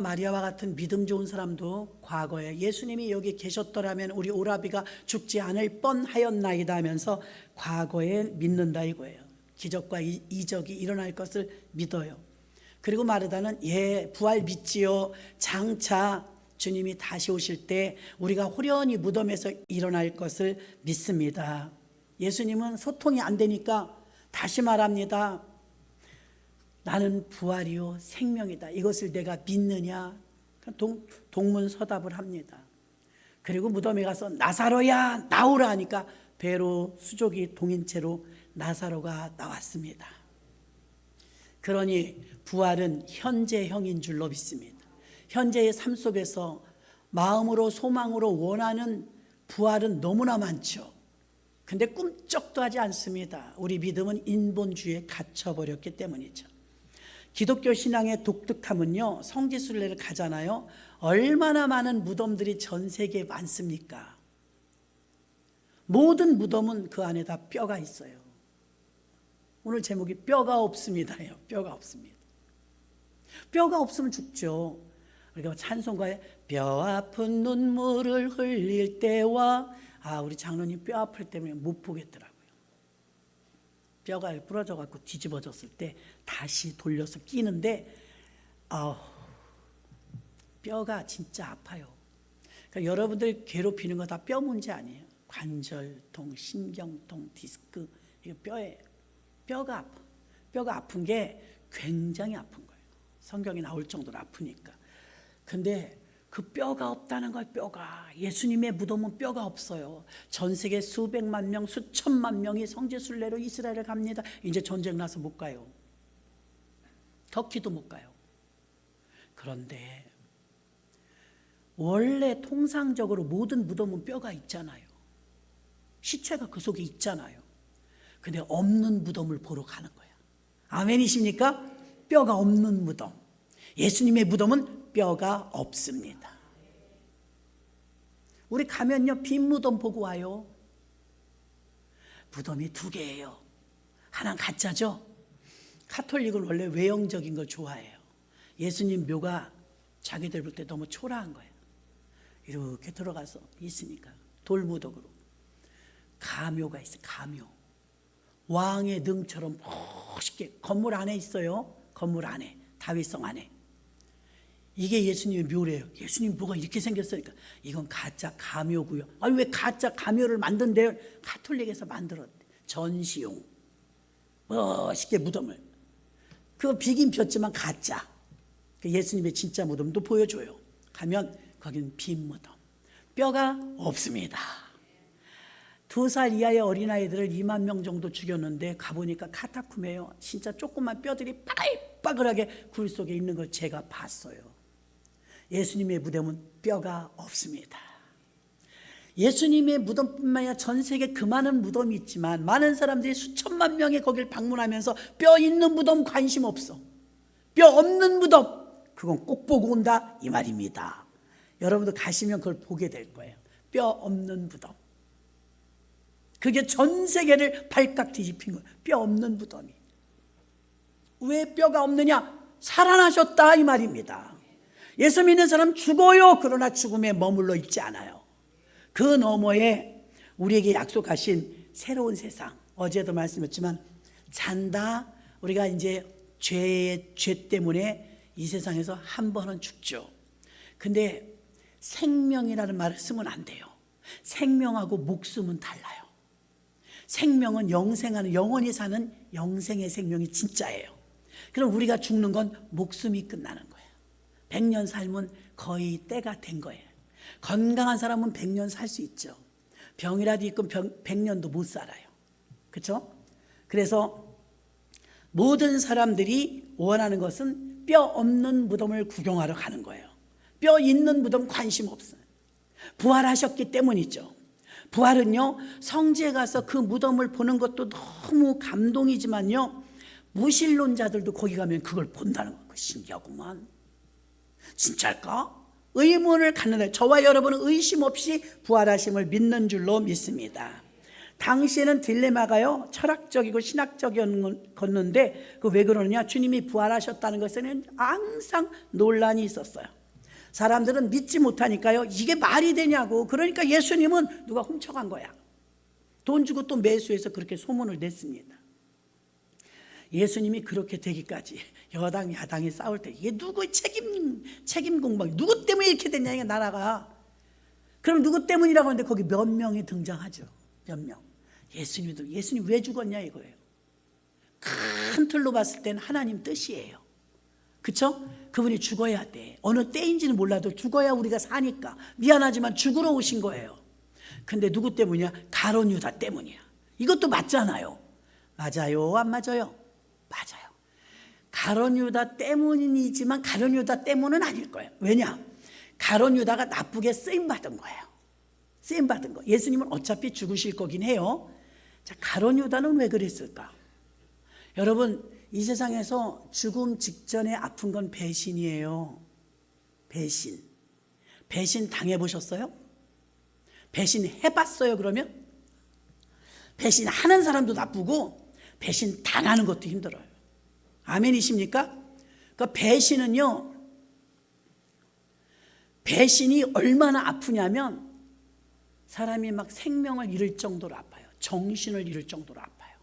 마리아와 같은 믿음 좋은 사람도 과거에 예수님이 여기 계셨더라면 우리 오라비가 죽지 않을 뻔하였나이다 하면서 과거에 믿는다 이거예요. 기적과 이적이 일어날 것을 믿어요. 그리고 마르다는 부활 믿지요. 장차 주님이 다시 오실 때 우리가 호련히 무덤에서 일어날 것을 믿습니다. 예수님은 소통이 안 되니까 다시 말합니다. 나는 부활이요 생명이다. 이것을 내가 믿느냐? 동문서답을 합니다. 그리고 무덤에 가서 나사로야 나오라 하니까 배로 수족이 동인 채로 나사로가 나왔습니다. 그러니 부활은 현재형인 줄로 믿습니다. 현재의 삶 속에서 마음으로 소망으로 원하는 부활은 너무나 많죠. 근데 꿈쩍도 하지 않습니다. 우리 믿음은 인본주의에 갇혀버렸기 때문이죠. 기독교 신앙의 독특함은요, 성지순례를 가잖아요. 얼마나 많은 무덤들이 전 세계에 많습니까? 모든 무덤은 그 안에 다 뼈가 있어요. 오늘 제목이 뼈가 없습니다예요. 뼈가 없습니다. 뼈가 없으면 죽죠. 우리가 찬송가에 뼈 아픈 눈물을 흘릴 때와 우리 장로님 뼈 아플 때문에 못 보겠더라고요. 뼈가 부러져 갖고 뒤집어졌을 때 다시 돌려서 끼는데 뼈가 진짜 아파요. 그러니까 여러분들 괴롭히는 거 다 뼈 문제 아니에요. 관절통, 신경통, 디스크 이거 뼈예요. 뼈가 아파. 뼈가 아픈 게 굉장히 아픈 거예요. 성경이 나올 정도로 아프니까. 근데 그 뼈가 없다는 거예요. 뼈가. 예수님의 무덤은 뼈가 없어요. 전 세계 수백만 명, 수천만 명이 성지순례로 이스라엘을 갑니다. 이제 전쟁 나서 못 가요. 터키도 못 가요. 그런데 원래 통상적으로 모든 무덤은 뼈가 있잖아요. 시체가 그 속에 있잖아요. 근데 없는 무덤을 보러 가는 거예요. 아멘이십니까? 뼈가 없는 무덤. 예수님의 무덤은 뼈가 없습니다. 우리 가면요, 빈 무덤 보고 와요. 무덤이 2개예요. 하나는 가짜죠. 카톨릭은 원래 외형적인 걸 좋아해요. 예수님 묘가 자기들 볼 때 너무 초라한 거예요. 이렇게 들어가서 있으니까 돌무덤으로 가묘가 있어요. 가묘. 왕의 능처럼 멋있게 건물 안에 있어요. 건물 안에, 다윗성 안에. 이게 예수님의 묘래요. 예수님 묘가 이렇게 생겼으니까 이건 가짜 가묘고요. 아니 왜 가짜 가묘를 만든대요? 카톨릭에서 만들었대. 전시용. 멋있게 무덤을. 그거 비긴 폈지만 가짜. 예수님의 진짜 무덤도 보여줘요. 가면 거기는 빈 무덤. 뼈가 없습니다. 2살 이하의 어린아이들을 2만 명 정도 죽였는데 가보니까 카타쿰이에요. 진짜 조그만 뼈들이 빠글빠글하게 굴 속에 있는 걸 제가 봤어요. 예수님의 무덤은 뼈가 없습니다. 예수님의 무덤뿐만 아니라 전 세계 그 많은 무덤이 있지만 많은 사람들이 수천만 명이 거기를 방문하면서 뼈 있는 무덤 관심 없어. 뼈 없는 무덤 그건 꼭 보고 온다 이 말입니다. 여러분도 가시면 그걸 보게 될 거예요. 뼈 없는 무덤. 그게 전 세계를 발칵 뒤집힌 거예요. 뼈 없는 무덤이. 왜 뼈가 없느냐? 살아나셨다 이 말입니다. 예수 믿는 사람 죽어요. 그러나 죽음에 머물러 있지 않아요. 그 너머에 우리에게 약속하신 새로운 세상. 어제도 말씀했지만 잔다. 우리가 이제 죄 때문에 이 세상에서 한 번은 죽죠. 근데 생명이라는 말을 쓰면 안 돼요. 생명하고 목숨은 달라요. 생명은 영생하는 영원히 사는 영생의 생명이 진짜예요. 그럼 우리가 죽는 건 목숨이 끝나는 거예요. 100년 삶은 거의 때가 된 거예요. 건강한 사람은 100년 살 수 있죠. 병이라도 있고 100년도 못 살아요. 그렇죠? 그래서 모든 사람들이 원하는 것은 뼈 없는 무덤을 구경하러 가는 거예요. 뼈 있는 무덤 관심 없어요. 부활하셨기 때문이죠. 부활은요, 성지에 가서 그 무덤을 보는 것도 너무 감동이지만요, 무신론자들도 거기 가면 그걸 본다는 거 신기하구만. 진짜일까? 의문을 갖는다. 저와 여러분은 의심 없이 부활하심을 믿는 줄로 믿습니다. 당시에는 딜레마가요, 철학적이고 신학적이었는데 그 왜 그러느냐, 주님이 부활하셨다는 것에는 항상 논란이 있었어요. 사람들은 믿지 못하니까요, 이게 말이 되냐고. 그러니까 예수님은 누가 훔쳐간 거야. 돈 주고 또 매수해서 그렇게 소문을 냈습니다. 예수님이 그렇게 되기까지 여당 야당이 싸울 때 이게 누구의 책임 공방, 누구 때문에 이렇게 됐냐, 이게 나라가. 그럼 누구 때문이라고 하는데 거기 몇 명이 등장하죠. 몇 명. 예수님 왜 죽었냐 이거예요. 큰 틀로 봤을 때는 하나님 뜻이에요. 그렇죠? 그분이 죽어야 돼. 어느 때인지는 몰라도 죽어야 우리가 사니까. 미안하지만 죽으러 오신 거예요. 근데 누구 때문이야? 가룟 유다 때문이야. 이것도 맞잖아요. 맞아요? 안 맞아요? 맞아요. 가룟 유다 때문이지만 가룟 유다 때문은 아닐 거예요. 왜냐? 가룟 유다가 나쁘게 쓰임 받은 거예요. 쓰임 받은 거. 예수님은 어차피 죽으실 거긴 해요. 자, 가룟 유다는 왜 그랬을까? 여러분, 이 세상에서 죽음 직전에 아픈 건 배신이에요. 배신. 배신 당해보셨어요? 배신 해봤어요, 그러면? 배신하는 사람도 나쁘고 배신 당하는 것도 힘들어요. 아멘이십니까? 그러니까 배신이 얼마나 아프냐면 사람이 막 생명을 잃을 정도로 아파요. 정신을 잃을 정도로 아파요.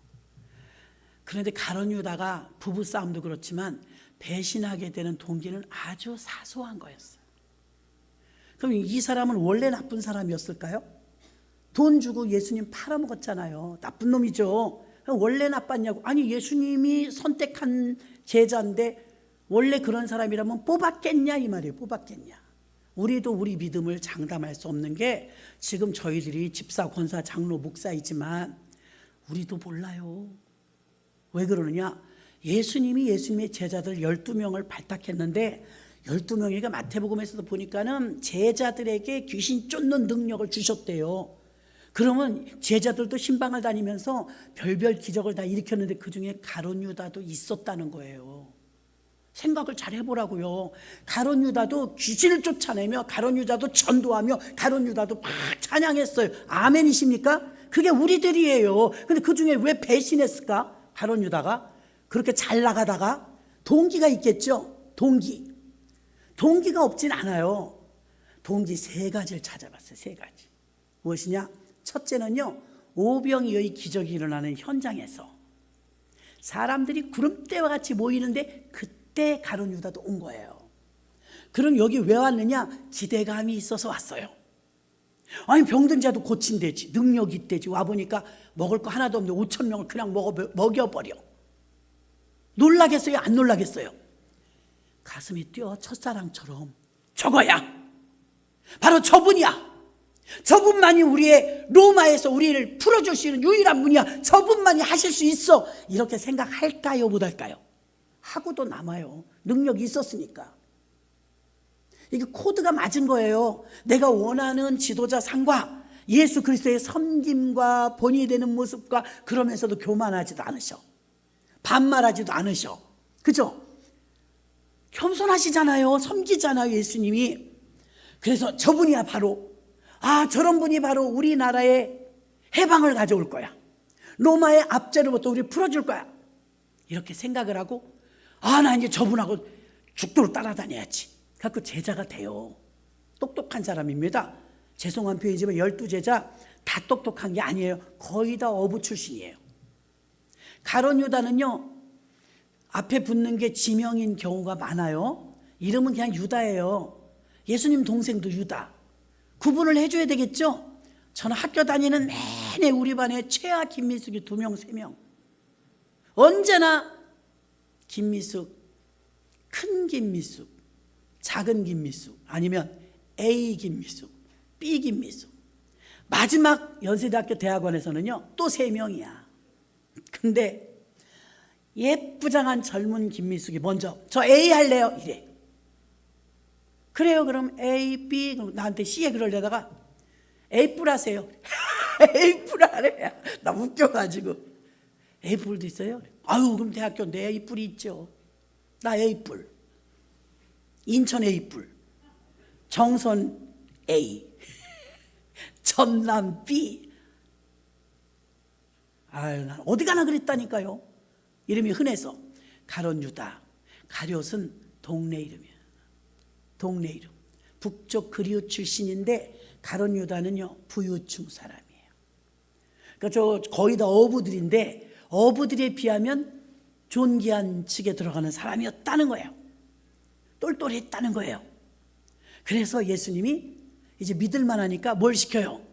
그런데 가룟 유다가 부부싸움도 그렇지만 배신하게 되는 동기는 아주 사소한 거였어요. 그럼 이 사람은 원래 나쁜 사람이었을까요? 돈 주고 예수님 팔아먹었잖아요. 나쁜 놈이죠. 원래 나빴냐고. 아니, 예수님이 선택한 제자인데 원래 그런 사람이라면 뽑았겠냐 이 말이에요. 뽑았겠냐. 우리도 우리 믿음을 장담할 수 없는 게, 지금 저희들이 집사, 권사, 장로, 목사이지만 우리도 몰라요. 왜 그러느냐? 예수님의 제자들 12명을 발탁했는데 12명이가 마태복음에서도 보니까는 제자들에게 귀신 쫓는 능력을 주셨대요. 그러면 제자들도 신방을 다니면서 별별 기적을 다 일으켰는데 그중에 가룟 유다도 있었다는 거예요. 생각을 잘 해보라고요. 가룟 유다도 귀신을 쫓아내며 가룟 유다도 전도하며 가룟 유다도 막 찬양했어요. 아멘이십니까? 그게 우리들이에요. 근데 그중에 왜 배신했을까? 가룟 유다가 그렇게 잘 나가다가 동기가 있겠죠. 동기가 없진 않아요. 동기 3가지를 찾아봤어요. 3가지. 무엇이냐? 첫째는요, 오병이어의 기적이 일어나는 현장에서 사람들이 구름대와 같이 모이는데 그때 가룟 유다도 온 거예요. 그럼 여기 왜 왔느냐? 기대감이 있어서 왔어요. 아니, 병든 자도 고친대지, 능력이 있대지. 와보니까 먹을 거 하나도 없는데 5,000명을 그냥 먹여버려. 놀라겠어요? 안 놀라겠어요? 가슴이 뛰어. 첫사랑처럼. 저거야, 바로 저분이야. 저분만이 우리의 로마에서 우리를 풀어줄 수 있는 유일한 분이야. 저분만이 하실 수 있어. 이렇게 생각할까요? 못할까요? 하고도 남아요. 능력이 있었으니까. 이게 코드가 맞은 거예요. 내가 원하는 지도자 상과 예수 그리스도의 섬김과 본이 되는 모습과, 그러면서도 교만하지도 않으셔. 반말하지도 않으셔. 그죠? 겸손하시잖아요. 섬기잖아요, 예수님이. 그래서 저분이야 바로, 저런 분이 바로 우리나라의 해방을 가져올 거야. 로마의 압제로부터 우리 풀어줄 거야. 이렇게 생각을 하고, 나 이제 저분하고 죽도록 따라다녀야지. 그래서 제자가 돼요. 똑똑한 사람입니다. 죄송한 표현이지만 12제자 다 똑똑한 게 아니에요. 거의 다 어부 출신이에요. 가룟 유다는요, 앞에 붙는 게 지명인 경우가 많아요. 이름은 그냥 유다예요. 예수님 동생도 유다. 구분을 해줘야 되겠죠? 저는 학교 다니는 내내 우리 반에 최하 김미숙이 2명, 3명. 언제나 김미숙, 큰 김미숙, 작은 김미숙, 아니면 A 김미숙, B 김미숙. 마지막 연세대학교 대학원에서는요, 또 3명이야. 근데 예쁘장한 젊은 김미숙이 먼저 저 A 할래요 이래. 그래요, 그럼 A, B, 나한테 C에 그러려다가 A 뿔 하세요. A 뿔 하래요. 나 웃겨가지고. A 뿔도 있어요? 그럼 대학교인데 A 뿔이 있죠. 나 A 뿔. 인천 A 뿔. 정선 A. 전남 B. 아유, 난 어디 가나 그랬다니까요. 이름이 흔해서. 가룟 유다. 가룟은 동네 이름이에요. 동네 이름. 북쪽 그리웃 출신인데 가룟 유다는요 부유층 사람이에요. 그러니까 저 거의 다 어부들인데 어부들에 비하면 존귀한 측에 들어가는 사람이었다는 거예요. 똘똘했다는 거예요. 그래서 예수님이 이제 믿을만 하니까 뭘 시켜요?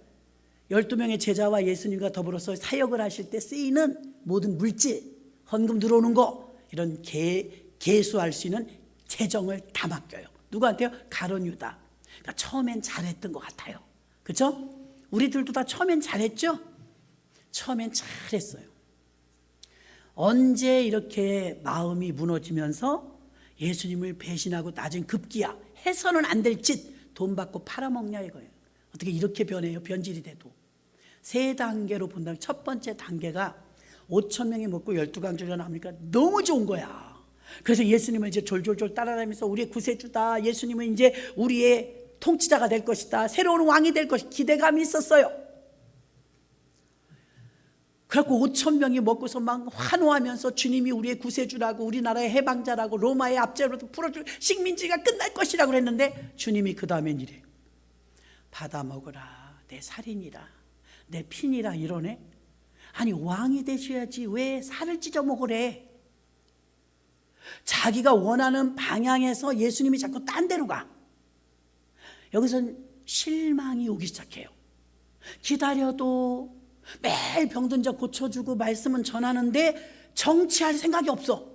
12명의 제자와 예수님과 더불어서 사역을 하실 때 쓰이는 모든 물질, 헌금 들어오는 거 이런 계수할 수 있는 재정을 다 맡겨요. 누구한테요? 가룟 유다. 그러니까 처음엔 잘했던 것 같아요. 그렇죠? 우리들도 다 처음엔 잘했죠? 처음엔 잘했어요. 언제 이렇게 마음이 무너지면서 예수님을 배신하고 나중에 급기야 해서는 안 될 짓 돈 받고 팔아먹냐 이거예요. 어떻게 이렇게 변해요? 변질이 돼도. 세 단계로 본다면 첫 번째 단계가 5천 명이 먹고 12강주가 나오니까 너무 좋은 거야. 그래서 예수님을 이제 졸졸졸 따라다니면서 우리의 구세주다. 예수님은 이제 우리의 통치자가 될 것이다. 새로운 왕이 될 것이다. 기대감이 있었어요. 그래갖고 5천 명이 먹고서 막 환호하면서 주님이 우리의 구세주라고 우리나라의 해방자라고 로마의 압제로부터 풀어줄 식민지가 끝날 것이라고 그랬는데 주님이 그 다음엔 이래. 받아 먹어라. 내 살인이라. 내 핀이라 이러네. 아니 왕이 되셔야지 왜 살을 찢어 먹으래. 자기가 원하는 방향에서 예수님이 자꾸 딴 데로 가. 여기선 실망이 오기 시작해요. 기다려도 매일 병든 자 고쳐주고 말씀은 전하는데 정치할 생각이 없어.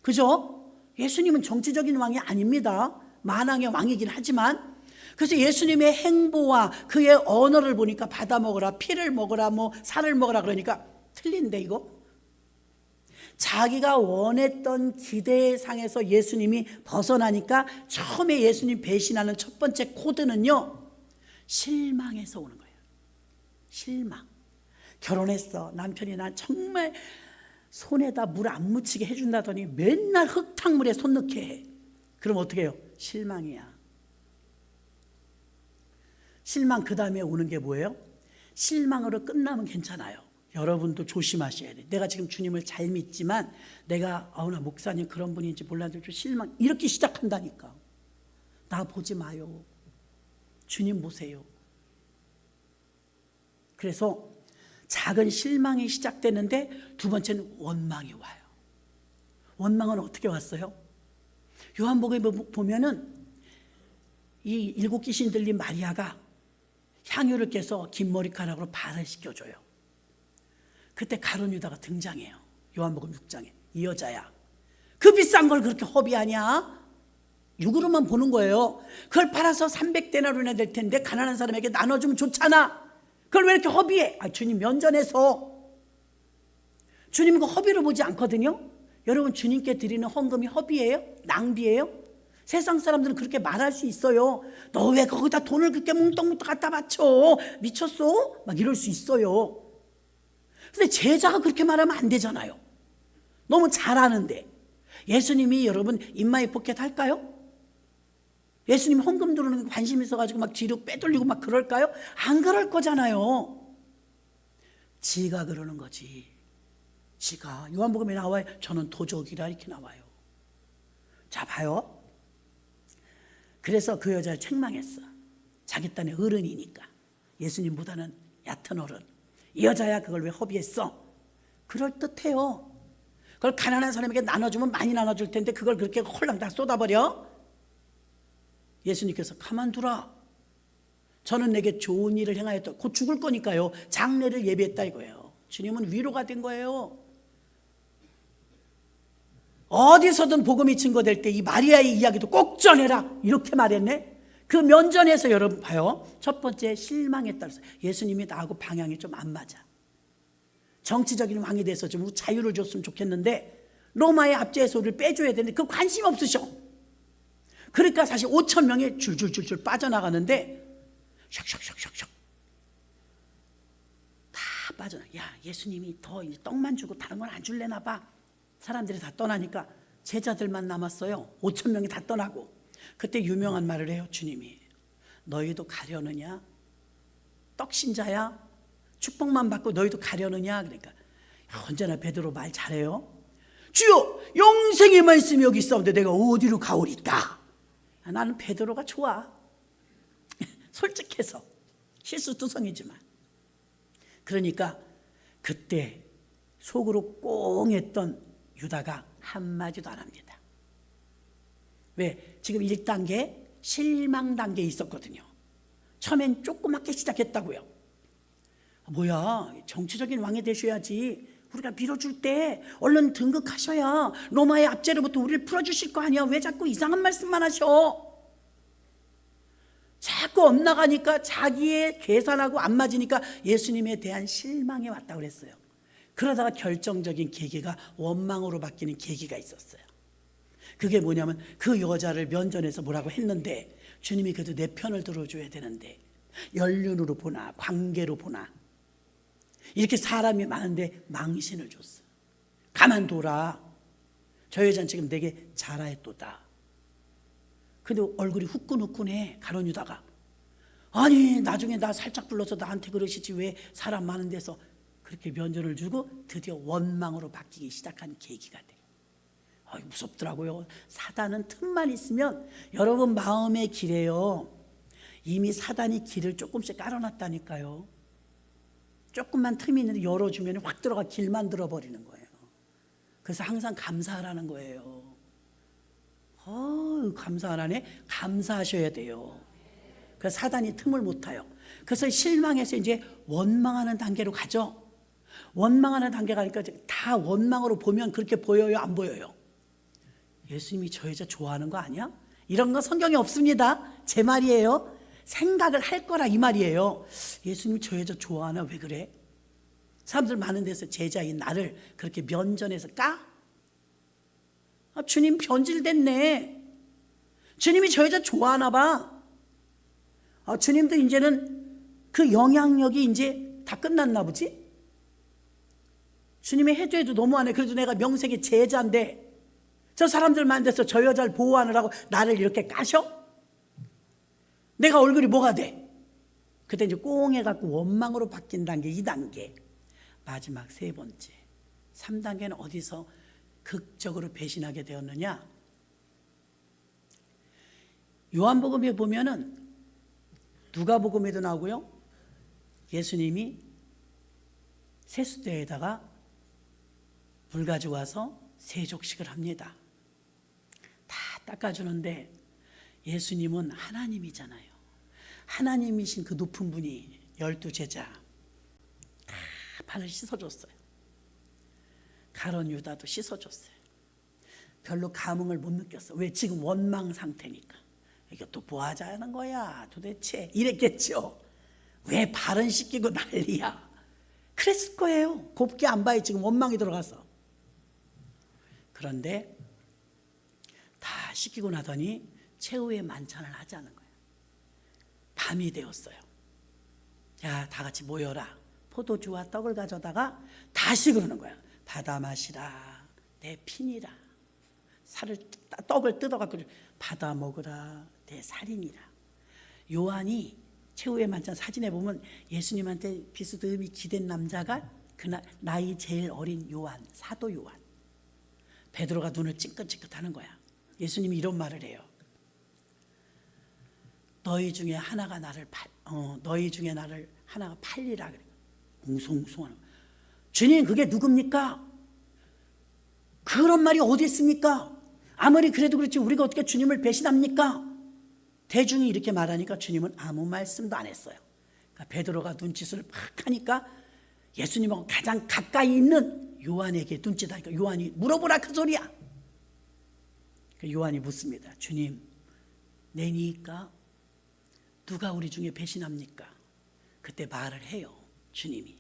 그죠? 예수님은 정치적인 왕이 아닙니다. 만왕의 왕이긴 하지만. 그래서 예수님의 행보와 그의 언어를 보니까 받아 먹어라, 피를 먹어라, 뭐 살을 먹어라 그러니까 틀린데 이거? 자기가 원했던 기대상에서 예수님이 벗어나니까 처음에 예수님 배신하는 첫 번째 코드는요 실망에서 오는 거예요. 실망. 결혼했어. 남편이 난 정말 손에다 물 안 묻히게 해준다더니 맨날 흙탕물에 손 넣게 해. 그럼 어떻게 해요? 실망이야. 실망. 그 다음에 오는 게 뭐예요? 실망으로 끝나면 괜찮아요. 여러분도 조심하셔야 돼. 내가 지금 주님을 잘 믿지만 내가 나 목사님 그런 분인지 몰라도 좀 실망. 이렇게 시작한다니까. 나 보지 마요. 주님 보세요. 그래서 작은 실망이 시작되는데 두 번째는 원망이 와요. 원망은 어떻게 왔어요? 요한복음에 보면은 이 7 귀신 들린 마리아가 향유를 깨서 긴 머리카락으로 발을 씻겨줘요. 그때 가룟 유다가 등장해요. 요한복음 6장에. 이 여자야. 그 비싼 걸 그렇게 허비하냐? 육으로만 보는 거예요. 그걸 팔아서 300데나리온이나 될 텐데 가난한 사람에게 나눠주면 좋잖아. 그걸 왜 이렇게 허비해? 주님 면전에서. 주님 그 허비로 보지 않거든요. 여러분 주님께 드리는 헌금이 허비예요? 낭비예요? 세상 사람들은 그렇게 말할 수 있어요. 너 왜 거기다 돈을 그렇게 뭉뚱뭉뚱 갖다 바쳐? 미쳤어? 막 이럴 수 있어요. 근데 제자가 그렇게 말하면 안 되잖아요. 너무 잘하는데. 예수님이 여러분 인마이 포켓 할까요? 예수님 헌금 들어오는 게 관심 있어가지고 막 뒤로 빼돌리고 막 그럴까요? 안 그럴 거잖아요. 지가 그러는 거지. 지가. 요한복음에 나와요. 저는 도적이라 이렇게 나와요. 자 봐요. 그래서 그 여자를 책망했어. 자기 딴에 어른이니까. 예수님보다는 얕은 어른. 이 여자야 그걸 왜 허비했어? 그럴듯해요. 그걸 가난한 사람에게 나눠주면 많이 나눠줄 텐데 그걸 그렇게 홀랑 다 쏟아버려? 예수님께서 가만두라. 저는 내게 좋은 일을 행하였다. 곧 죽을 거니까요. 장례를 예비했다 이거예요. 주님은 위로가 된 거예요. 어디서든 복음이 증거될 때 이 마리아의 이야기도 꼭 전해라 이렇게 말했네. 그 면전에서 여러분 봐요. 첫 번째 실망했다. 예수님이 나하고 방향이 좀 안 맞아. 정치적인 왕이 돼서 좀 자유를 줬으면 좋겠는데 로마의 압제에서 우리를 빼줘야 되는데 그 관심 없으셔. 그러니까 사실 5천 명이 줄줄줄줄 빠져나가는데 샥샥샥샥샥 다 빠져나. 야 예수님이 더 이제 떡만 주고 다른 건 안 줄래나 봐. 사람들이 다 떠나니까 제자들만 남았어요. 5천 명이 다 떠나고. 그때 유명한 말을 해요. 주님이 너희도 가려느냐? 떡신자야? 축복만 받고 너희도 가려느냐? 그러니까 언제나 베드로 말 잘해요. 주여 영생의 말씀이 여기 있사온데 내가 어디로 가오리까. 나는 베드로가 좋아. 솔직해서 실수투성이지만. 그러니까 그때 속으로 꽁했던 유다가 한마디도 안 합니다. 왜? 지금 1단계 실망 단계에 있었거든요. 처음엔 조그맣게 시작했다고요. 뭐야, 정치적인 왕이 되셔야지. 우리가 밀어줄 때 얼른 등극하셔야 로마의 압제로부터 우리를 풀어주실 거 아니야. 왜 자꾸 이상한 말씀만 하셔? 자꾸 엇나가니까 자기의 계산하고 안 맞으니까 예수님에 대한 실망이 왔다고 그랬어요. 그러다가 결정적인 계기가 원망으로 바뀌는 계기가 있었어요. 그게 뭐냐면 그 여자를 면전에서 뭐라고 했는데 주님이 그래도 내 편을 들어줘야 되는데 연륜으로 보나 관계로 보나 이렇게 사람이 많은데 망신을 줬어. 가만둬라. 저 여자는 지금 내게 잘하였도다. 근데 얼굴이 후끈후끈해. 가룟 유다가. 아니 나중에 나 살짝 불러서 나한테 그러시지 왜 사람 많은 데서. 그렇게 면전을 주고 드디어 원망으로 바뀌기 시작한 계기가 돼. 무섭더라고요. 사단은 틈만 있으면 여러분 마음의 길에요. 이미 사단이 길을 조금씩 깔아놨다니까요. 조금만 틈이 있는데 열어주면 확 들어가 길 만들어 버리는 거예요. 그래서 항상 감사하라는 거예요. 감사하라네. 감사하셔야 돼요. 그래서 사단이 틈을 못 타요. 그래서 실망해서 이제 원망하는 단계로 가죠. 원망하는 단계 가니까 다 원망으로 보면 그렇게 보여요, 안 보여요? 예수님이 저 여자 좋아하는 거 아니야? 이런 거 성경에 없습니다. 제 말이에요. 생각을 할 거라 이 말이에요. 예수님이 저 여자 좋아하나? 왜 그래? 사람들 많은 데서 제자인 나를 그렇게 면전에서 까? 주님 변질됐네. 주님이 저 여자 좋아하나 봐. 주님도 이제는 그 영향력이 이제 다 끝났나 보지? 주님이 해도 너무하네. 그래도 내가 명색의 제자인데 저 사람들 많은 데서 저 여자를 보호하느라고 나를 이렇게 까셔? 내가 얼굴이 뭐가 돼? 그때 이제 꽁해갖고 원망으로 바뀐 단계 2단계. 마지막 3번째 3단계는 어디서 극적으로 배신하게 되었느냐? 요한복음에 보면은 누가복음에도 나오고요. 예수님이 세수대에다가 물 가지고 와서 세족식을 합니다. 다 닦아주는데 예수님은 하나님이잖아요. 하나님이신 그 높은 분이 12제자 다 발을 씻어줬어요. 가룟 유다도 씻어줬어요. 별로 감흥을 못 느꼈어. 왜? 지금 원망 상태니까. 이게 또 뭐 하자는 거야 도대체 이랬겠죠. 왜 발은 씻기고 난리야. 그랬을 거예요. 곱게 안 봐요. 지금 원망이 들어가서. 그런데 다 씻기고 나더니 최후의 만찬을 하자는 거예요. 밤이 되었어요. 자, 다 같이 모여라. 포도주와 떡을 가져다가 다시 그러는 거야. 받아 마시라. 내 피니라. 떡을 뜯어갖고 받아 먹으라. 내 살이니라. 요한이 최후의 만찬 사진에 보면 예수님한테 비스듬히 기댄 남자가 그 나이 제일 어린 요한, 사도 요한. 베드로가 눈을 찡긋찡긋하는 거야. 예수님이 이런 말을 해요. 너희 중에 하나가 나를 하나가 팔리라 그래. 웅성웅성하는. 주님 그게 누굽니까? 그런 말이 어디 있습니까? 아무리 그래도 그렇지 우리가 어떻게 주님을 배신합니까? 대중이 이렇게 말하니까 주님은 아무 말씀도 안 했어요. 그러니까 베드로가 눈짓을 팍 하니까 예수님하고 가장 가까이 있는 요한에게 눈짓하니까 요한이 물어보라 그 소리야. 요한이 묻습니다. 주님 내니까 누가 우리 중에 배신합니까? 그때 말을 해요. 주님이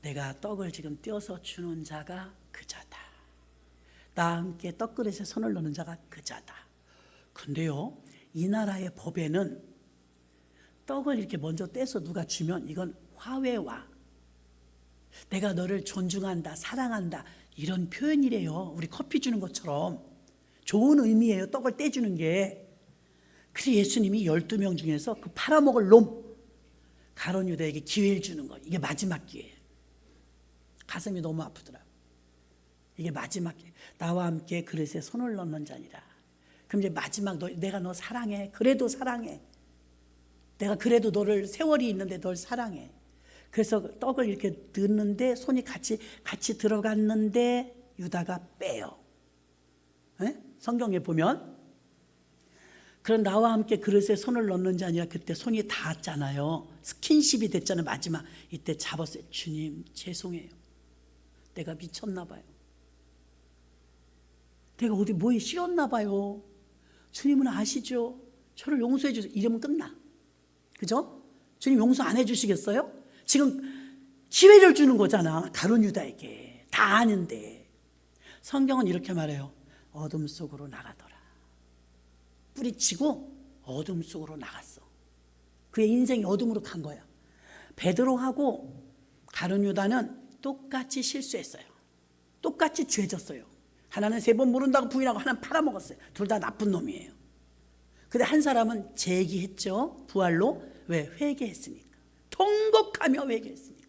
내가 떡을 지금 떼어서 주는 자가 그 자다. 나와 함께 떡그릇에 손을 넣는 자가 그 자다. 근데요 이 나라의 법에는 떡을 이렇게 먼저 떼서 누가 주면 이건 화훼와 내가 너를 존중한다 사랑한다 이런 표현이래요. 우리 커피 주는 것처럼 좋은 의미예요. 떡을 떼주는 게. 그래서 예수님이 12명 중에서 그 팔아먹을 놈 가룟 유다에게 기회를 주는 거. 이게 마지막 기회예요. 가슴이 너무 아프더라고. 이게 마지막 나와 함께 그릇에 손을 넣는 자니라. 그럼 이제 마지막 내가 너 사랑해. 그래도 사랑해. 내가 그래도 너를 세월이 있는데 널 사랑해. 그래서 떡을 이렇게 넣는데 손이 같이 들어갔는데 유다가 빼요. 네? 성경에 보면 그런 나와 함께 그릇에 손을 넣는 자니라. 그때 손이 닿았잖아요. 스킨십이 됐잖아요. 마지막 이때 잡았어요. 주님 죄송해요. 내가 미쳤나 봐요. 내가 어디 뭐에 씌웠나 봐요. 주님은 아시죠? 저를 용서해 주세요. 이러면 끝나. 그죠? 주님 용서 안 해주시겠어요? 지금 기회를 주는 거잖아. 가룟 유다에게. 다 아는데. 성경은 이렇게 말해요. 어둠 속으로 나가더라. 뿌리치고 어둠 속으로 나갔어. 그의 인생이 어둠으로 간 거야. 베드로하고 가룟 유다는 똑같이 실수했어요. 똑같이 죄졌어요. 하나는 3번 모른다고 부인하고 하나는 팔아먹었어요. 둘 다 나쁜 놈이에요. 근데 한 사람은 재기했죠. 부활로. 왜? 회개했으니까. 통곡하며 회개했으니까.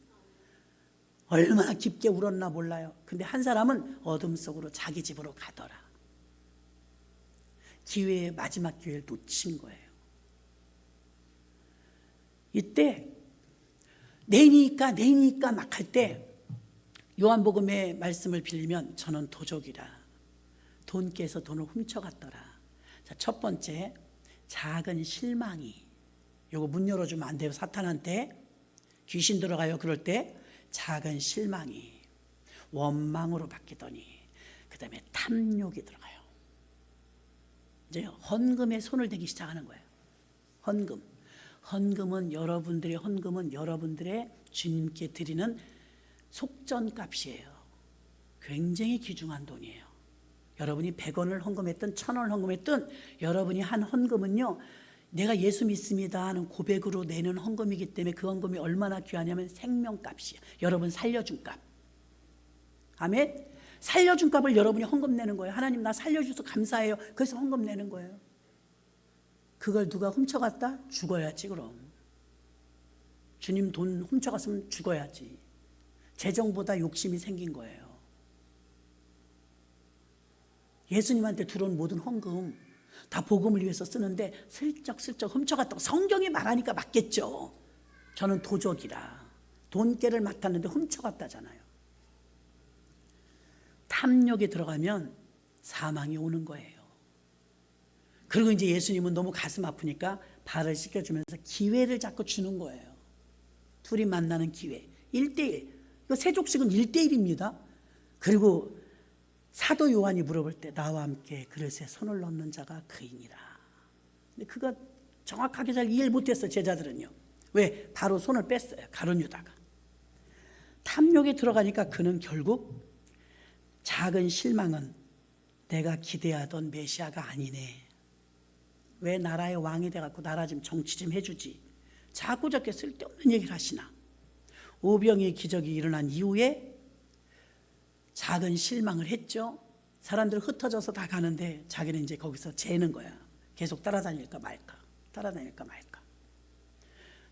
얼마나 깊게 울었나 몰라요. 근데 한 사람은 어둠 속으로 자기 집으로 가더라. 기회의 마지막 기회를 놓친 거예요. 이때 내니까 막 할 때 요한복음의 말씀을 빌리면 저는 도적이라. 돈 깨서 돈을 훔쳐갔더라. 자, 첫 번째 작은 실망이. 요거 문 열어주면 안 돼요. 사탄한테 귀신 들어가요. 그럴 때 작은 실망이 원망으로 바뀌더니 그 다음에 탐욕이 들어가요. 이제 헌금에 손을 대기 시작하는 거예요. 헌금은 여러분들의 주님께 드리는 속전값이에요. 굉장히 귀중한 돈이에요. 여러분이 100원을 헌금했든 1000원을 헌금했든 여러분이 한 헌금은요, 내가 예수 믿습니다 하는 고백으로 내는 헌금이기 때문에 그 헌금이 얼마나 귀하냐면 생명값이에요. 여러분 살려준 값. 아멘. 살려준 값을 여러분이 헌금 내는 거예요. 하나님 나 살려주셔서 감사해요. 그래서 헌금 내는 거예요. 그걸 누가 훔쳐갔다? 죽어야지. 그럼 주님 돈 훔쳐갔으면 죽어야지. 재정보다 욕심이 생긴 거예요. 예수님한테 들어온 모든 헌금 다 복음을 위해서 쓰는데 슬쩍 훔쳐갔다고 성경이 말하니까 맞겠죠. 저는 도적이라. 돈깨를 맡았는데 훔쳐갔다잖아요. 탐욕에 들어가면 사망이 오는 거예요. 그리고 이제 예수님은 너무 가슴 아프니까 발을 씻겨주면서 기회를 자꾸 주는 거예요. 둘이 만나는 기회. 1대1. 이거 세족식은 1대1입니다. 그리고 사도 요한이 물어볼 때 나와 함께 그릇에 손을 넣는 자가 그이니라. 근데 그거 정확하게 잘 이해를 못했어요. 제자들은요. 왜? 바로 손을 뺐어요. 가룟 유다가. 탐욕에 들어가니까 그는 결국 작은 실망은 내가 기대하던 메시아가 아니네. 왜 나라의 왕이 돼갖고 나라 좀 정치 좀 해주지. 자꾸 저렇게 쓸데없는 얘기를 하시나. 오병이의 기적이 일어난 이후에 작은 실망을 했죠. 사람들 흩어져서 다 가는데 자기는 이제 거기서 재는 거야. 계속 따라다닐까 말까.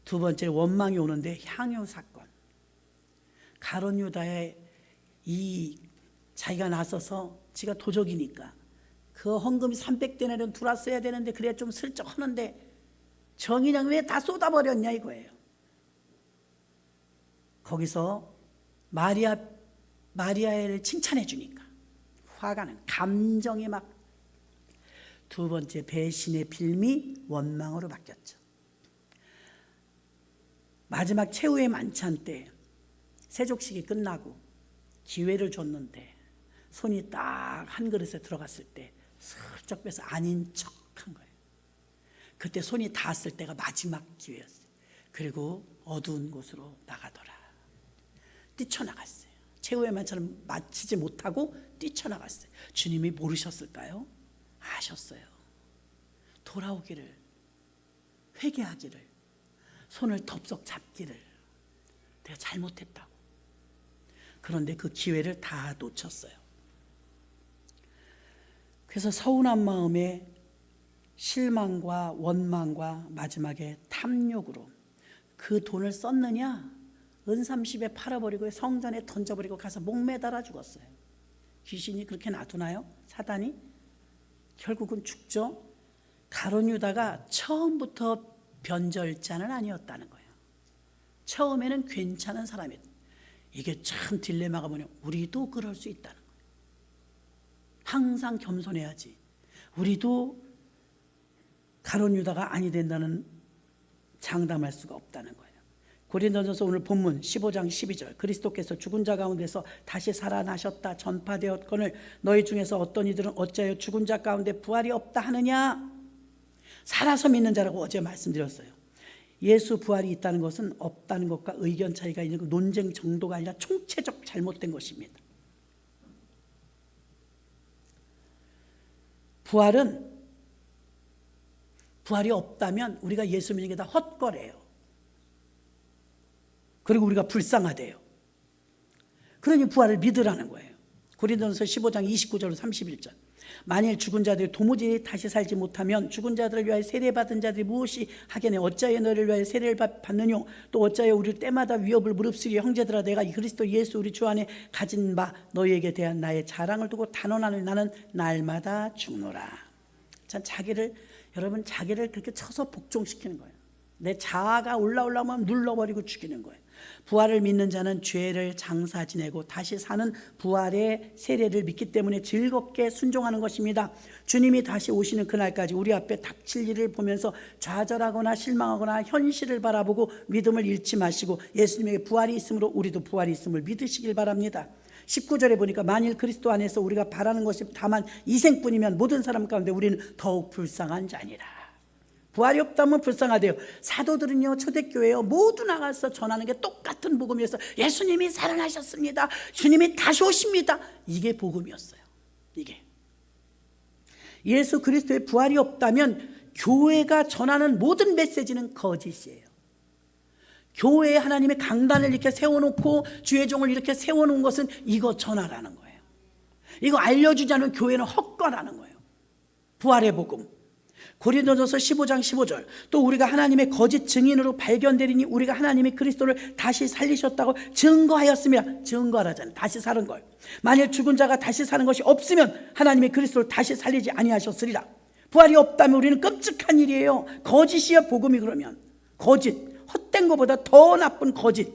두 번째 원망이 오는데 향유 사건. 가룟 유다의 이 자기가 나서서 지가 도적이니까 그 헌금이 300데나리온 들어왔어야 되는데 그래야 좀 슬쩍 하는데 정의랑 왜 다 쏟아버렸냐 이거예요. 거기서 마리아를 칭찬해 주니까 화가 난 감정이 막. 두 번째 배신의 빌미 원망으로 바뀌었죠. 마지막 최후의 만찬 때 세족식이 끝나고 기회를 줬는데 손이 딱 한 그릇에 들어갔을 때 슬쩍 빼서 아닌 척한 거예요. 그때 손이 닿았을 때가 마지막 기회였어요. 그리고 어두운 곳으로 나가더라. 뛰쳐나갔어요. 최후의 만찬을 마치지 못하고 뛰쳐나갔어요. 주님이 모르셨을까요? 아셨어요. 돌아오기를, 회개하기를, 손을 덥석 잡기를. 내가 잘못했다고. 그런데 그 기회를 다 놓쳤어요. 그래서 서운한 마음에 실망과 원망과 마지막에 탐욕으로 그 돈을 썼느냐? 은삼십에 팔아버리고 성전에 던져버리고 가서 목매달아 죽었어요. 귀신이 그렇게 놔두나요? 사단이? 결국은 죽죠. 가룟 유다가 처음부터 변절자는 아니었다는 거예요. 처음에는 괜찮은 사람이었어요. 이게 참 딜레마가 뭐냐, 우리도 그럴 수 있다는 거예요. 항상 겸손해야지. 우리도 가룟 유다가 아니 된다는 장담할 수가 없다는 거예요. 고린도전서 오늘 본문 15장 12절, 그리스도께서 죽은 자 가운데서 다시 살아나셨다 전파되었거늘 너희 중에서 어떤 이들은 어찌하여 죽은 자 가운데 부활이 없다 하느냐. 살아서 믿는 자라고 어제 말씀드렸어요. 예수 부활이 있다는 것은 없다는 것과 의견 차이가 있는 논쟁 정도가 아니라 총체적 잘못된 것입니다. 부활이 없다면 우리가 예수 믿는 게 다 헛거래예요. 그리고 우리가 불쌍하대요. 그러니 부활을 믿으라는 거예요. 고린도전서 15장 29절 31절. 만일 죽은 자들이 도무지 다시 살지 못하면 죽은 자들을 위하여 세례받은 자들이 무엇이 하겠네. 어찌하여 너를 위하여 세례를 받느뇨. 또 어찌하여 우리를 때마다 위협을 무릅쓰리. 형제들아, 내가 그리스도 예수 우리 주 안에 가진 바 너희에게 대한 나의 자랑을 두고 단언하는 나는 날마다 죽노라. 참 여러분 자기를 그렇게 쳐서 복종시키는 거예요. 내 자아가 올라오면 눌러버리고 죽이는 거예요. 부활을 믿는 자는 죄를 장사 지내고 다시 사는 부활의 세례를 믿기 때문에 즐겁게 순종하는 것입니다. 주님이 다시 오시는 그날까지 우리 앞에 닥칠 일을 보면서 좌절하거나 실망하거나 현실을 바라보고 믿음을 잃지 마시고 예수님에게 부활이 있으므로 우리도 부활이 있음을 믿으시길 바랍니다. 19절에 보니까 만일 그리스도 안에서 우리가 바라는 것이 다만 이생뿐이면 모든 사람 가운데 우리는 더욱 불쌍한 자니라. 부활이 없다면 불쌍하대요. 사도들은요, 초대교회요, 모두 나가서 전하는 게 똑같은 복음이었어요. 예수님이 살아나셨습니다. 주님이 다시 오십니다. 이게 복음이었어요. 이게 예수 그리스도의 부활이 없다면 교회가 전하는 모든 메시지는 거짓이에요. 교회에 하나님의 강단을 이렇게 세워놓고 주의 종을 이렇게 세워놓은 것은 이거 전하라는 거예요. 이거 알려주지 않으면 교회는 헛거라는 거예요. 부활의 복음. 고린도전서 15장 15절. 또 우리가 하나님의 거짓 증인으로 발견되리니 우리가 하나님이 그리스도를 다시 살리셨다고 증거하였습니다. 증거하라잖아요. 다시 사는 걸. 만일 죽은 자가 다시 사는 것이 없으면 하나님이 그리스도를 다시 살리지 아니하셨으리라. 부활이 없다면 우리는 끔찍한 일이에요. 거짓이야 복음이. 그러면 거짓, 헛된 것보다 더 나쁜 거짓.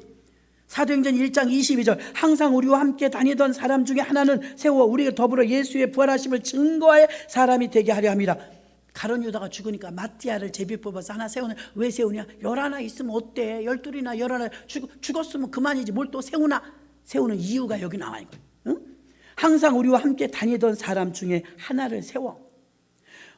사도행전 1장 22절. 항상 우리와 함께 다니던 사람 중에 하나는 세워 우리가 더불어 예수의 부활하심을 증거할 사람이 되게 하려 함이라. 가룟 유다가 죽으니까 마띠아를 제비 뽑아서 하나 세우는. 왜 세우냐? 11 있으면 어때? 12이나 11 죽었으면 그만이지 뭘 또 세우는 이유가 여기 나와 있는 거예요. 응? 항상 우리와 함께 다니던 사람 중에 하나를 세워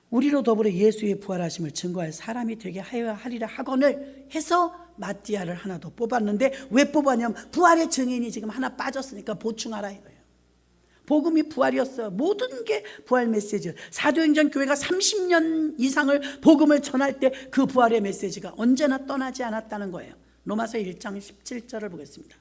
우리로 더불어 예수의 부활하심을 증거할 사람이 되게 하리라 하거늘 해서 마띠아를 하나 더 뽑았는데, 왜 뽑았냐면 부활의 증인이 지금 하나 빠졌으니까 보충하라 이거예요. 복음이 부활이었어요. 모든 게 부활 메시지예요. 사도행전 교회가 30년 이상을 복음을 전할 때 그 부활의 메시지가 언제나 떠나지 않았다는 거예요. 로마서 1장 17절을 보겠습니다.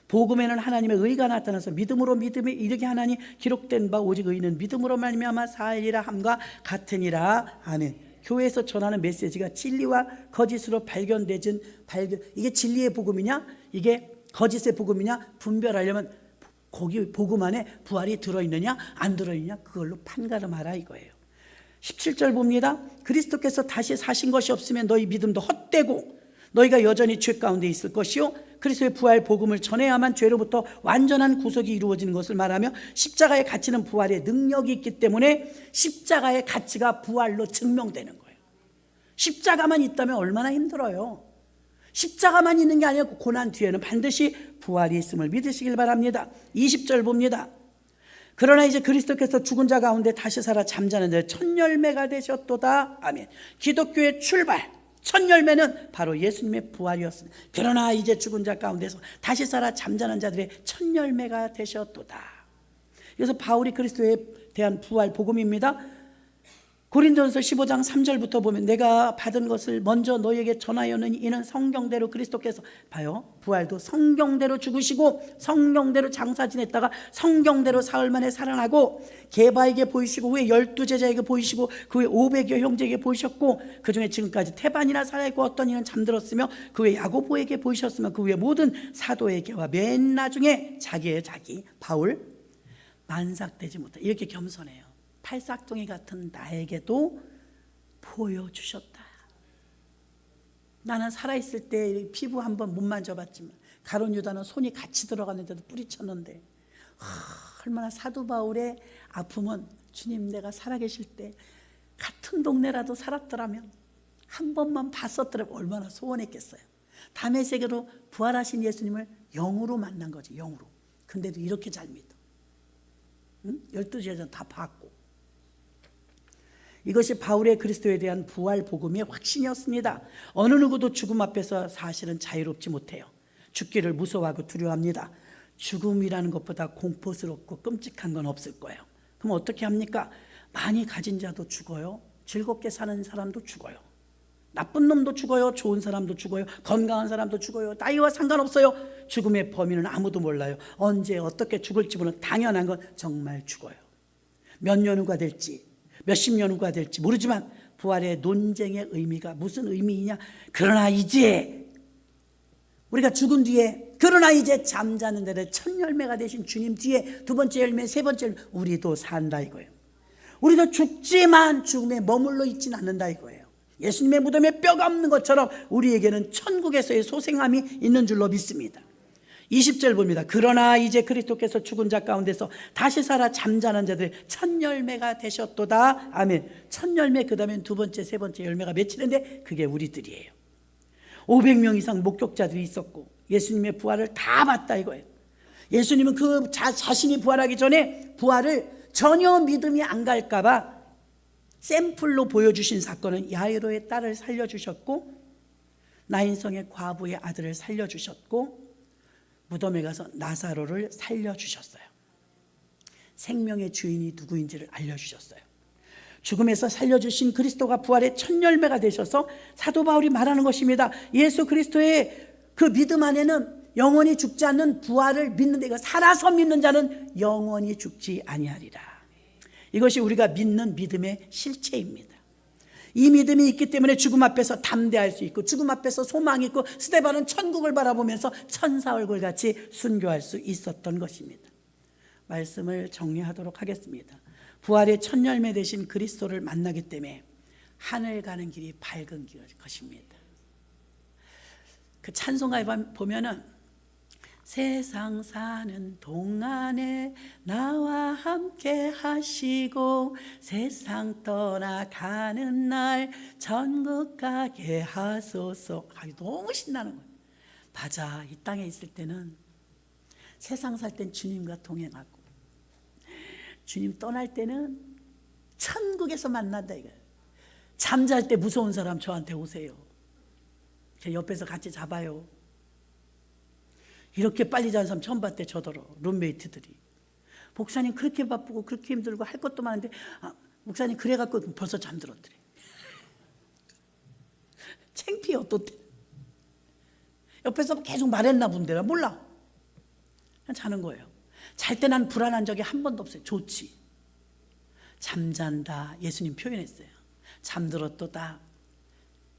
복음에는 하나님의 의가 나타나서 믿음으로 믿음에 이르게 하나니 기록된 바 오직 의는 믿음으로 말미암아 살리라 함과 같으니라. 아멘. 교회에서 전하는 메시지가 진리와 거짓으로 이게 진리의 복음이냐 이게 거짓의 복음이냐 분별하려면 거기 복음 안에 부활이 들어있느냐 안 들어있느냐 그걸로 판가름하라 이거예요. 17절 봅니다. 그리스도께서 다시 사신 것이 없으면 너희 믿음도 헛되고 너희가 여전히 죄 가운데 있을 것이요 그리스도의 부활 복음을 전해야만 죄로부터 완전한 구속이 이루어지는 것을 말하며, 십자가의 가치는 부활의 능력이 있기 때문에 십자가의 가치가 부활로 증명되는 거예요. 십자가만 있다면 얼마나 힘들어요. 십자가만 있는 게 아니고 고난 뒤에는 반드시 부활이 있음을 믿으시길 바랍니다. 20절 봅니다. 그러나 이제 그리스도께서 죽은 자 가운데 다시 살아 잠자는 자 첫 열매가 되셨도다. 아멘. 기독교의 출발 첫 열매는 바로 예수님의 부활이었습니다. 그러나 이제 죽은 자 가운데서 다시 살아 잠자는 자들의 첫 열매가 되셨도다. 그래서 바울이 그리스도에 대한 부활 복음입니다. 고린도전서 15장 3절부터 보면 내가 받은 것을 먼저 너희에게 전하였느니 이는 성경대로 그리스도께서, 봐요, 부활도 성경대로 죽으시고 성경대로 장사 지냈다가 성경대로 사흘 만에 살아나고 게바에게 보이시고 그 후에 12제자에게 보이시고 그 후에 500여 형제에게 보이셨고 그 중에 지금까지 태반이나 살아있고 어떤 이는 잠들었으며 그 후에 야고보에게 보이셨으며 그 후에 모든 사도에게와 맨 나중에 자기 바울 만삭되지 못해 이렇게 겸손해요. 팔싹둥이 같은 나에게도 보여주셨다. 나는 살아있을 때 피부 한번 못 만져봤지만 가룟 유다는 손이 같이 들어갔는데도 뿌리쳤는데 얼마나 사도 바울의 아픔은 주님 내가 살아계실 때 같은 동네라도 살았더라면 한 번만 봤었더라면 얼마나 소원했겠어요. 다메섹으로 부활하신 예수님을 영으로 만난 거지, 영으로. 근데도 이렇게 잘 믿어. 12제자는 다 봤고. 이것이 바울의 그리스도에 대한 부활 복음의 확신이었습니다. 어느 누구도 죽음 앞에서 사실은 자유롭지 못해요. 죽기를 무서워하고 두려워합니다. 죽음이라는 것보다 공포스럽고 끔찍한 건 없을 거예요. 그럼 어떻게 합니까? 많이 가진 자도 죽어요. 즐겁게 사는 사람도 죽어요. 나쁜 놈도 죽어요. 좋은 사람도 죽어요. 건강한 사람도 죽어요. 나이와 상관없어요. 죽음의 범위는 아무도 몰라요. 언제 어떻게 죽을지 모르는 당연한 건 정말 죽어요. 몇 년 후가 될지 몇십 년 후가 될지 모르지만 부활의 논쟁의 의미가 무슨 의미이냐? 그러나 이제 우리가 죽은 뒤에, 그러나 이제 잠자는 데를 첫 열매가 되신 주님 뒤에 두 번째 열매, 세 번째 열매, 우리도 산다 이거예요. 우리도 죽지만 죽음에 머물러 있지는 않는다 이거예요. 예수님의 무덤에 뼈가 없는 것처럼 우리에게는 천국에서의 소생함이 있는 줄로 믿습니다. 20절 봅니다. 그러나 이제 그리스도께서 죽은 자 가운데서 다시 살아 잠자는 자들 첫 열매가 되셨도다. 아멘. 첫 열매, 그 다음에 두 번째, 세 번째 열매가 맺히는데 그게 우리들이에요. 500명 이상 목격자들이 있었고 예수님의 부활을 다 봤다 이거예요. 예수님은 그 자신이 부활하기 전에 부활을 전혀 믿음이 안 갈까봐 샘플로 보여주신 사건은 야이로의 딸을 살려주셨고 나인성의 과부의 아들을 살려주셨고 무덤에 가서 나사로를 살려주셨어요. 생명의 주인이 누구인지를 알려주셨어요. 죽음에서 살려주신 그리스도가 부활의 첫 열매가 되셔서 사도 바울이 말하는 것입니다. 예수 그리스도의 그 믿음 안에는 영원히 죽지 않는 부활을 믿는데, 이거 살아서 믿는 자는 영원히 죽지 아니하리라. 이것이 우리가 믿는 믿음의 실체입니다. 이 믿음이 있기 때문에 죽음 앞에서 담대할 수 있고 죽음 앞에서 소망이 있고 스데반은 천국을 바라보면서 천사 얼굴같이 순교할 수 있었던 것입니다. 말씀을 정리하도록 하겠습니다. 부활의 첫 열매 되신 그리스도를 만나기 때문에 하늘 가는 길이 밝은 것입니다. 그 찬송가에 보면은 세상 사는 동안에 나와 함께 하시고 세상 떠나가는 날 천국 가게 하소서. 너무 신나는 거예요. 맞아, 이 땅에 있을 때는 세상 살 땐 주님과 동행하고 주님 떠날 때는 천국에서 만난다 이거예요. 잠잘 때 무서운 사람 저한테 오세요. 제 옆에서 같이 잡아요. 이렇게 빨리 자는 사람 처음 봤대. 저더러 룸메이트들이. 목사님 그렇게 바쁘고 그렇게 힘들고 할 것도 많은데 목사님 그래갖고 벌써 잠들었더래. 창피해. 어떻대. 옆에서 계속 말했나 본데 몰라. 그냥 자는 거예요. 잘 때 난 불안한 적이 한 번도 없어요. 좋지. 잠잔다. 예수님 표현했어요. 잠들었도다.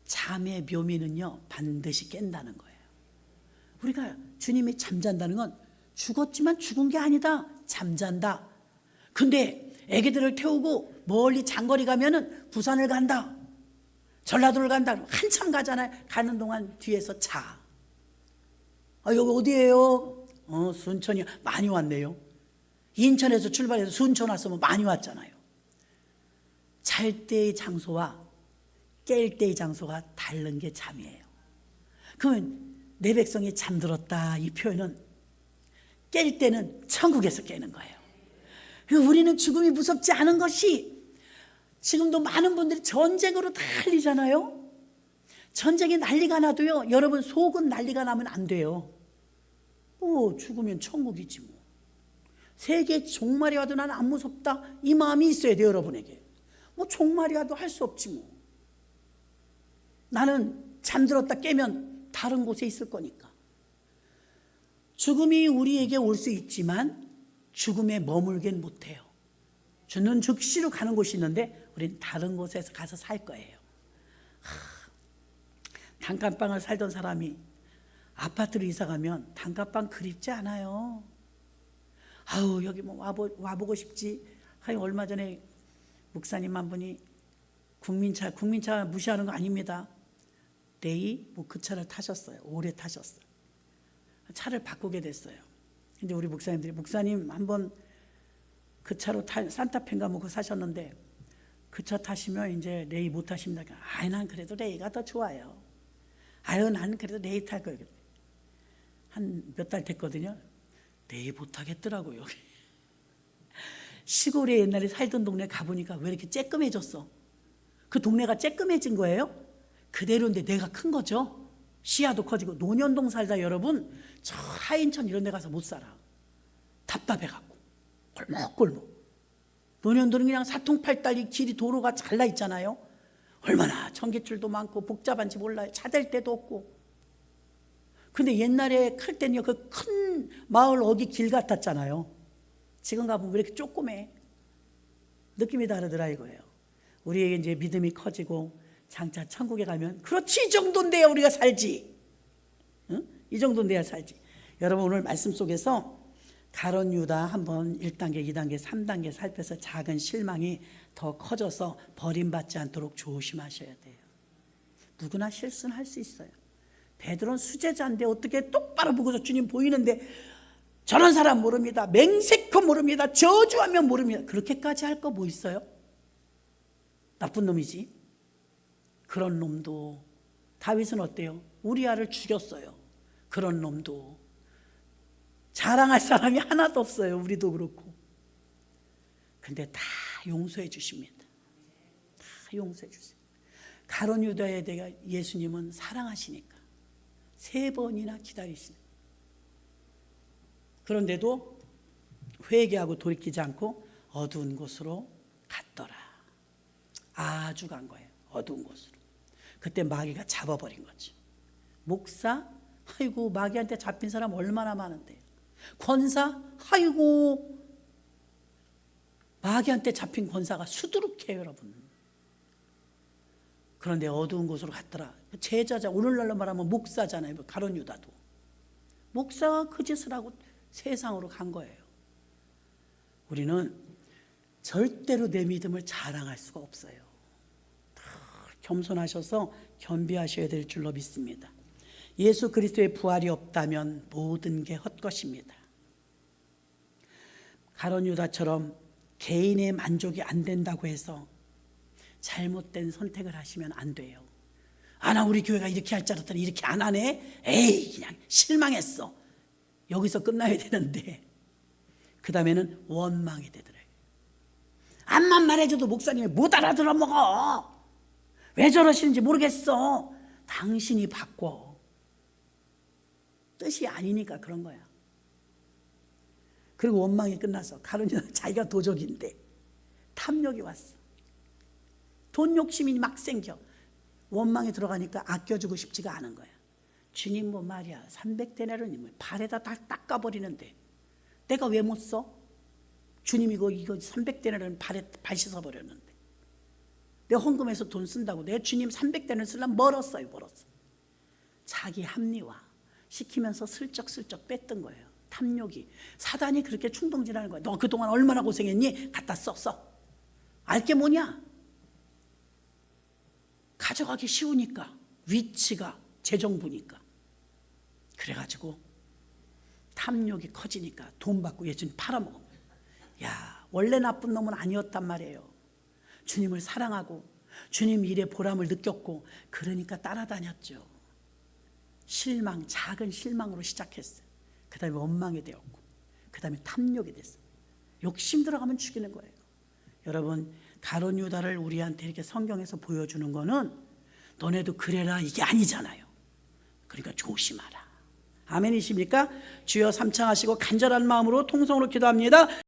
잠의 묘미는요 반드시 깬다는 거예요. 우리가 주님이 잠잔다는 건 죽었지만 죽은 게 아니다. 잠잔다. 근데 애기들을 태우고 멀리 장거리 가면은 부산을 간다. 전라도를 간다. 한참 가잖아요. 가는 동안 뒤에서 자. 여기 어디예요? 순천이요. 많이 왔네요. 인천에서 출발해서 순천 왔으면 많이 왔잖아요. 잘 때의 장소와 깰 때의 장소가 다른 게 잠이에요. 그러면 내 백성이 잠들었다 이 표현은 깰 때는 천국에서 깨는 거예요. 우리는 죽음이 무섭지 않은 것이, 지금도 많은 분들이 전쟁으로 다 난리잖아요. 전쟁이 난리가 나도요 여러분 속은 난리가 나면 안 돼요. 죽으면 천국이지 뭐. 세계 종말이 와도 나는 안 무섭다 이 마음이 있어야 돼요 여러분에게. 뭐 종말이라도 할 수 없지 뭐. 나는 잠들었다 깨면 다른 곳에 있을 거니까. 죽음이 우리에게 올 수 있지만 죽음에 머물긴 못해요. 죽는 즉시로 가는 곳이 있는데 우린 다른 곳에서 가서 살 거예요. 단칸방을 살던 사람이 아파트로 이사 가면 단칸방 그립지 않아요. 아우 여기 뭐 와보고 싶지. 얼마 전에 목사님 한 분이 국민차 무시하는 거 아닙니다. 레이 그 차를 타셨어요. 오래 타셨어요. 차를 바꾸게 됐어요. 근데 우리 목사님들이 목사님 한번 그 차로 산타페인가 뭐 사셨는데 그 차 타시면 이제 레이 못 타십니다. 난 그래도 레이가 더 좋아요. 난 그래도 레이 탈 거예요. 한 몇 달 됐거든요. 레이 못 타겠더라고요. 시골에 옛날에 살던 동네 가보니까 왜 이렇게 쬐끔해졌어? 그 동네가 쬐끔해진 거예요? 그대로인데 내가 큰 거죠. 시야도 커지고. 논현동 살다 여러분 저 하인천 이런 데 가서 못 살아. 답답해갖고 골목골목. 논현동은 그냥 사통팔달이 길이 도로가 잘나 있잖아요. 얼마나 전기줄도 많고 복잡한지 몰라요. 차 댈 데도 없고. 근데 옛날에 클 때는요 그 큰 마을 어디 길 같았잖아요. 지금 가보면 왜 이렇게 조그매? 느낌이 다르더라 이거예요. 우리에게 이제 믿음이 커지고 장차 천국에 가면 그렇지 이 정도는 돼야 우리가 살지. 응? 이 정도는 돼야 살지. 여러분 오늘 말씀 속에서 가룟 유다 한번 1단계, 2단계, 3단계 살펴서 작은 실망이 더 커져서 버림받지 않도록 조심하셔야 돼요. 누구나 실수는 할 수 있어요. 베드로는 수제자인데 어떻게 똑바로 보고서 주님 보이는데 저런 사람 모릅니다. 맹세코 모릅니다. 저주하면 모릅니다. 그렇게까지 할 거 뭐 있어요? 나쁜 놈이지. 그런 놈도. 다윗은 어때요? 우리아를 죽였어요. 그런 놈도. 자랑할 사람이 하나도 없어요. 우리도 그렇고. 근데 다 용서해 주십니다. 다 용서해 주세요. 가룟 유다에 대해 예수님은 사랑하시니까 3번이나 기다리시는. 그런데도 회개하고 돌이키지 않고 어두운 곳으로 갔더라. 아주 간 거예요. 어두운 곳으로. 그때 마귀가 잡아버린 거지. 목사? 아이고 마귀한테 잡힌 사람 얼마나 많은데. 권사? 아이고 마귀한테 잡힌 권사가 수두룩해요 여러분. 그런데 어두운 곳으로 갔더라. 제자자 오늘날로 말하면 목사잖아요. 가룟 유다도. 목사가 그 짓을 하고 세상으로 간 거예요. 우리는 절대로 내 믿음을 자랑할 수가 없어요. 겸손하셔서 겸비하셔야 될 줄로 믿습니다. 예수 그리스도의 부활이 없다면 모든 게 헛것입니다. 가룟 유다처럼 개인의 만족이 안 된다고 해서 잘못된 선택을 하시면 안 돼요. 나 우리 교회가 이렇게 할 줄 알았더니 이렇게 안 하네? 에이 그냥 실망했어. 여기서 끝나야 되는데 그 다음에는 원망이 되더래요. 암만 말해줘도 목사님이 못 알아들어 먹어. 왜 저러시는지 모르겠어. 당신이 바꿔. 뜻이 아니니까 그런 거야. 그리고 원망이 끝나서 가룟 유다 자기가 도적인데 탐욕이 왔어. 돈 욕심이 막 생겨. 원망이 들어가니까 아껴주고 싶지가 않은 거야. 주님 뭐 말이야 300데나리온이면 발에다 다 닦아버리는데 내가 왜 못 써? 주님 이거 300데나리온 발 씻어버렸는데 내 헌금해서 돈 쓴다고 내 주님 300데나리온 쓰려면 멀었어요. 자기 합리화 시키면서 슬쩍슬쩍 뺐던 거예요. 탐욕이. 사단이 그렇게 충동질하는 거야. 너 그동안 얼마나 고생했니? 갖다 써. 알게 뭐냐? 가져가기 쉬우니까. 위치가 재정부니까. 그래가지고 탐욕이 커지니까 돈 받고 예수님 팔아먹어. 야, 원래 나쁜 놈은 아니었단 말이에요. 주님을 사랑하고 주님 일의 보람을 느꼈고 그러니까 따라다녔죠. 실망, 작은 실망으로 시작했어요. 그 다음에 원망이 되었고 그 다음에 탐욕이 됐어요. 욕심 들어가면 죽이는 거예요. 여러분 가룟 유다를 우리한테 이렇게 성경에서 보여주는 거는 너네도 그래라 이게 아니잖아요. 그러니까 조심하라. 아멘이십니까? 주여 삼창하시고 간절한 마음으로 통성으로 기도합니다.